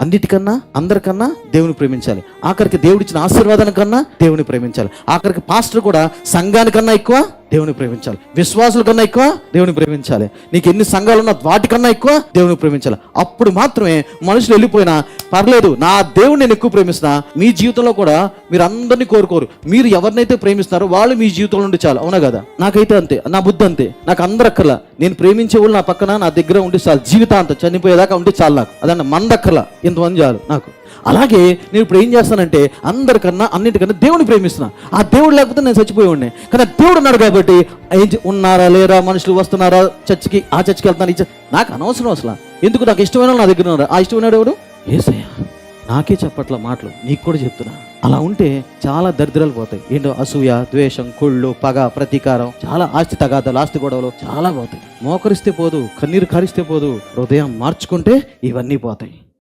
అన్నిటికన్నా అందరికన్నా దేవుని ప్రేమించాలి. ఆఖరికి దేవుడిచ్చిన ఆశీర్వాదాల కన్నా దేవుని ప్రేమించాలి. ఆఖరికి పాస్టర్ కూడా సంఘానికన్నా ఎక్కువ దేవుని ప్రేమించాలి. విశ్వాసుల కన్నా ఎక్కువ దేవుని ప్రేమించాలి. నీకు ఎన్ని సంఘాలు ఉన్నా వాటికన్నా ఎక్కువ దేవుని ప్రేమించాలి. అప్పుడు మాత్రమే మనుషులు వెళ్ళిపోయినా పర్లేదు, నా దేవుడిని నేను ఎక్కువ ప్రేమిస్తున్నా. మీ జీవితంలో కూడా మీరు అందరినీ కోరుకోరు. మీరు ఎవరినైతే ప్రేమిస్తున్నారో వాళ్ళు మీ జీవితంలో ఉండి చాలు. అవునా కదా? నాకైతే అంతే, నా బుద్ధి అంతే. నాకు అందరు అక్కర్లా. నేను ప్రేమించే వాళ్ళు నా పక్కన నా దగ్గర ఉండి చాలు. జీవితాంతం చనిపోయేదాకా ఉంటే చాలు. నాకు అదన్న మందక్కర్లా, ఇంతమంది చాలు నాకు. అలాగే నేను ఇప్పుడు ఏం చేస్తానంటే అందరికన్నా అన్నిటికన్నా దేవుని ప్రేమిస్తున్నా. ఆ దేవుడు లేకపోతే నేను చచ్చిపోయి ఉండే. కానీ దేవుడు ఉన్నాడు కాబట్టి ఉన్నారా లేరా, మనుషులు వస్తున్నారా చర్చికి, ఆ చర్చికి వెళ్తాను, నాకు అనవసరం అసలు. ఎందుకు? నాకు ఇష్టమైన నా దగ్గర ఉన్నారు. ఆ ఇష్టమైన ఎవడు? యేసయ్య. నాకే చెప్పట్ల మాటలు, నీకు కూడా చెప్తున్నా. అలా ఉంటే చాలా దరిద్రాలు పోతాయి. ఏంటో అసూయ, ద్వేషం, కుళ్ళు, పగ, ప్రతీకారం, చాలా ఆస్తి తగాదాలు, ఆస్తి గొడవలు చాలా పోతాయి. మోకరిస్తే పోదు, కన్నీరు కారిస్తే పోదు, హృదయం మార్చుకుంటే ఇవన్నీ పోతాయి.